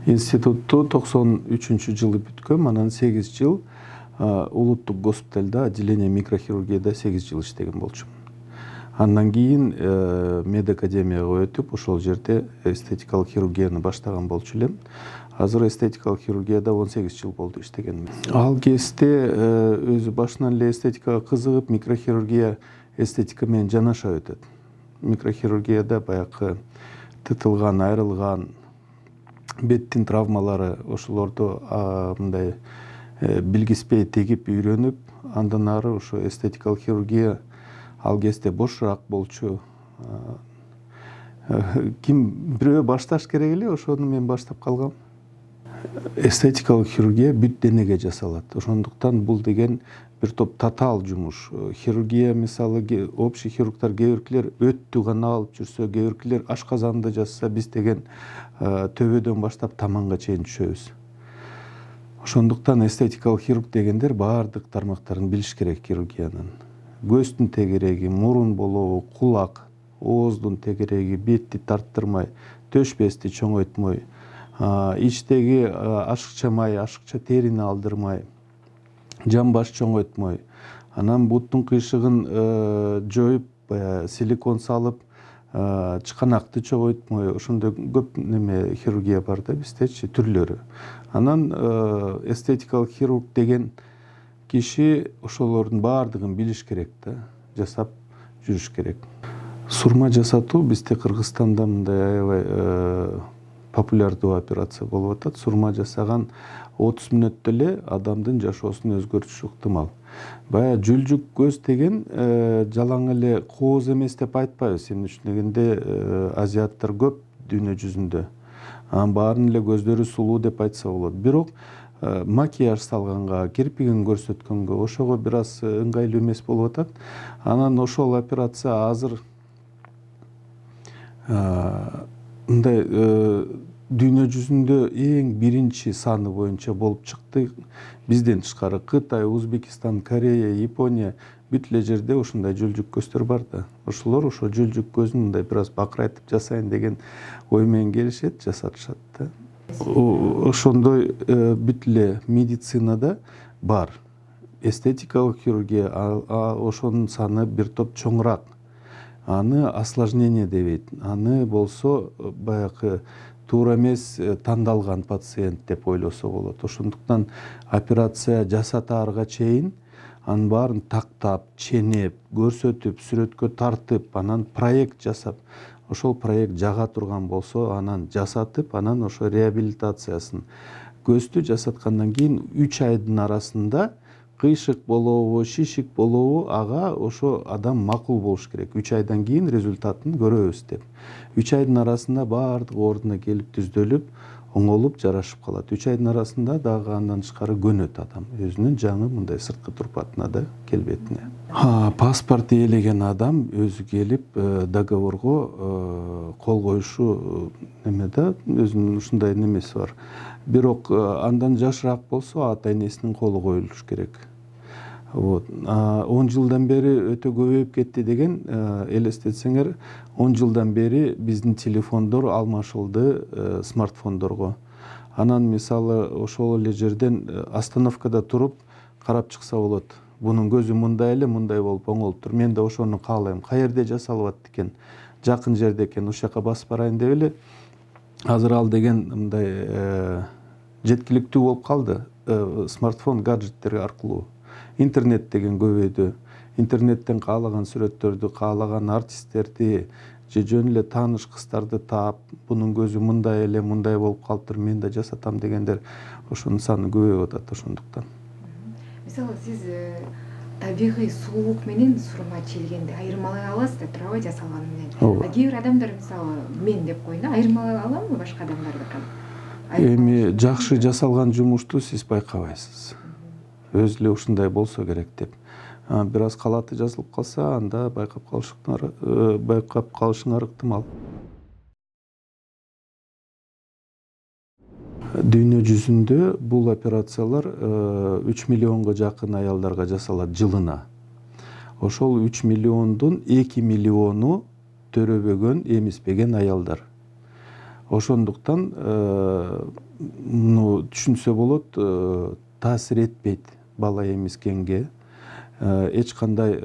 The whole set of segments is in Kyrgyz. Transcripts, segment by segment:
Институтту 93-жылы бүткөм, анан 8 жыл улуттук госпиталда отделение микрохирургияда 8 жыл иштеген болчумун. Андан кийин медакадемияга өтүп, ошол жерде эстетикалык хирургияны баштаган болчу элем. Азыр эстетикалык хирургияда 18 жыл болду иштегениме. Ал кезде өзү башынан эле эстетикага кызыгып, микрохирургия эстетика менен жанаша өтөт. Микрохирургияда баягы тытылган, айрылган беттин травмалары, ошолорду мындай билгиспей тегип үйрөнүп, андан ары ошо эстетикалык хирургия ал кезде бошураак болчу. Ким бирөө башташ керек эле, ошону мен баштап калгам. Эстетикалык хирургия бүт денеге жасалат. Ошондуктан бул деген бир топ татаал жумуш. Хирургия мисалы общий хирургтар кээ биркилер өттү гана алып жүрсө, кээ биркилер ашказанды жасса, биз деген төбөдөн баштап таманга чейин түшөбүз. Ошондуктан эстетикалык хирург дегендер баардык тармактарын билиш керек хирургиянын. Көздүн тегереги, мурун болобу, кулак, ооздун тегереги, бетти тарттырмай, төш безди чоңойтмой, ичтеги ашыкча май, ашыкча терини алдырмай, жан баш чоңойтмой, анан буттун кыйшыгын жоюп, силикон салып, чыканакты чоңойтмой, ошондой көп неме хирургия бар да биздечи, түрлөрү. Анан эстетикалык хирург деген киши ошолордун баардыгын билиш керек да, жасап жүрүш керек. Сурма жасатуу бизде Кыргызстанда мындай аябай популярдуу операция болуп атат. Сурма жасаган 30 мүнөттө эле адамдын жашоосун өзгөртүшү ыктымал. Бая жүлжүк көз деген жалаң эле кооз эмес деп айтпайбыз. Эмне үчүн дегенде азиаттар көп дүйнө жүзүндө. Анын баарын эле көздөрү сулуу деп айтса болот. Бирок макияж салганга, кирпигин көрсөткөнгө, ошого бир аз ыңгайлуу эмес болуп атат. Анан ошол операция азыр мындай дүйнө жүзүндө эң биринчи саны боюнча болуп чыкты. Бизден тышкары Кытай, Узбекистан, Корея, Япония бүт эле жерде ушундай жүлжүк көздөр бар да. Ошолор ошо жүлжүк көзүн мындай бир аз бакырайтып жасайын деген ой менен келишет, жасатышат да. Ошондой бүт эле медицинада бар. Эстетикалык хирургия ошонун саны бир топ чоңураак. Аны осложнение дебейт. Аны болсо баягы туура эмес тандалган пациент деп ойлосо болот. Ошондуктан операция жасатаарга чейин анын баарын тактап, ченеп, көрсөтүп, сүрөткө тартып, анан проект жасап, ошол проект жага турган болсо, анан жасатып, анан ошо реабилитациясын көздү жасаткандан кийин 3 айдын арасында кыйшык болобу, шишик болобу, ага ошо адам макул болуш керек. 3 айдан кийин результатын көрөбүз деп. 3 айдын арасында баардык ордуна келип түздөлүп, оңолуп, жарашып калат. 3 айдын арасында дагы андан тышкары көнөт адам. Өзүнүн жаңы мындай сырткы турпатына да, келбетине. Паспорт ээлеген адам өзү келип договорго кол коюшу неме да, өзүнүн ушундай немеси бар. Бирок андан жашыраак болсо ата энесинин колу коюлуш керек. 10 жылдан бери өтө көбөйүп кетти деген элестетсеңер, 10 жылдан бери биздин телефондор алмашылды смартфондорго. Анан мисалы ошол эле жерден остановкада туруп карап чыкса болот. Бунун көзү мындай эле, мындай болуп оңолуп тур. Мен да ошону каалайм. Каерде жасалып атат экен? Жакын жерде экен, ошол жака басып барайын деп эле. Азыр ал деген мындай жеткиликтүү болуп калды. Смартфон гаджеттер аркылуу. Интернет деген көбөйдү. Интернеттен каалаган сүрөттөрдү, каалаган артисттерди, же жөн эле тааныш кыздарды таап, бунун көзү мындай эле, мындай болуп калыптыр, мен да жасатам дегендер ошонун саны көбөйүп атат ошондуктан. Мисалы сиз табигый сулуулук менен сурма чийилгенди айырмалай аласыз да туурабы жасалганы менен. Кээ бир адамдар мисалы мен деп коеюн, айырмалай аламбы башка адамдардыкын? Эми жакшы жасалган жумушту сиз байкабайсыз. Өзү эле ушундай болсо керек деп. Бир аз калаты жазылып калса, анда байкап калышыңар ыктымал. Дүйнө жүзүндө бул операциялар 3 миллионго жакын аялдарга жасалат жылына. Ошол 3 миллиондун 2 миллиону төрөбөгөн, эмизбеген аялдар. Ошондуктан түшүнсө болот, таасир этпейт бала эмискенге, эч кандай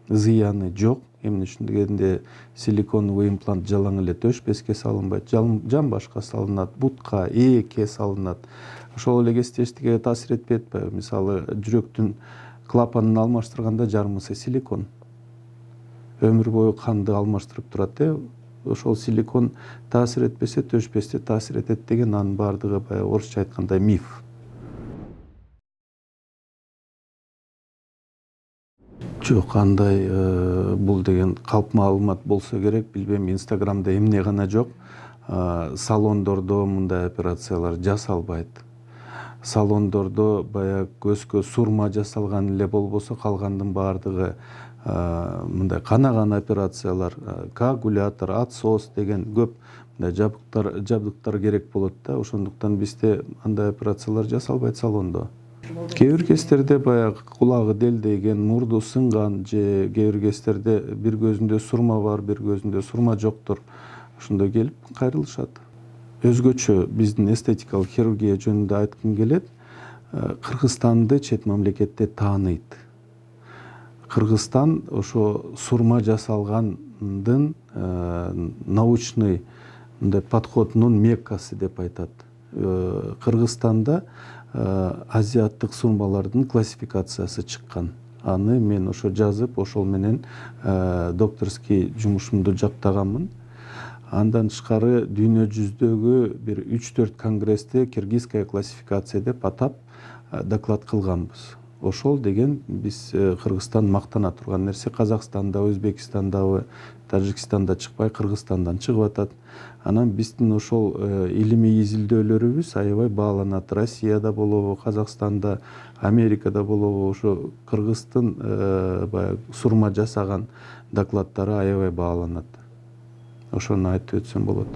зыяны жок. Эмне үчүн дегенде силиконовый имплант жалаң эле төшпеске салынбайт, жамбашка салынат, бутка, ээкке салынат. Ошол эле кезде эчтеге таасир этпей атпайбы? Мисалы, жүрөктүн клапанын алмаштырганда жарымысы силикон. Өмүр бою канды алмаштырып турат. Ошол силикон таасир этпесе, төшпөстө таасир этет деген анын баардыгы баягы орусча айтканда миф. Жок, андай бул деген калп маалымат болсо керек, билбейм, Инстаграмда эмне гана жок. Салондордо мындай операциялар жасалбайт. Салондордо баягы көзгө сурма жасалган эле болбосо, калгандын баардыгы мындай канаган операциялар, коагулятор, отсос деген көп мындай жабдыктар керек болот да. Ошондуктан бизде андай операциялар жасалбайт салондо. Кээ бир кездерде баягы кулагы делдейген, мурду сынган же кээ бир кездерде бир көзүндө сурма бар, бир көзүндө сурма жоктур. Ошондо келип кайрылышат. Өзгөчө биздин эстетикалык хирургия жөнүндө айткым келет. Кыргызстанды чет мамлекетте тааныйт. Кыргызстан ошо сурма жасалгандын научный подходунун меккасы деп айтат. Кыргызстанда азиаттык сурмалардын классификациясы чыккан. Аны мен ошо жазып, ошол менен докторский жумушумду жактаганмын. Андан тышкары дүйнө жүзүндөгү бир 3-4 конгрессте киргизская классификация деп атап доклад кылганбыз. Ошол деген биз Кыргызстан мактана турган нерсе. Казакстанда, Өзбекстандабы, Тажикстанда чыкпай Кыргызстандан чыгып атат. Анан биздин ошол илимий изилдөөлөрүбүз аябай бааланат. Россияда болобу, Казакстанда, Америкада болобу, ошо Кыргыздын баягы сурма жасаган докладдары аябай бааланат. Ошону айтып өтсөм болот.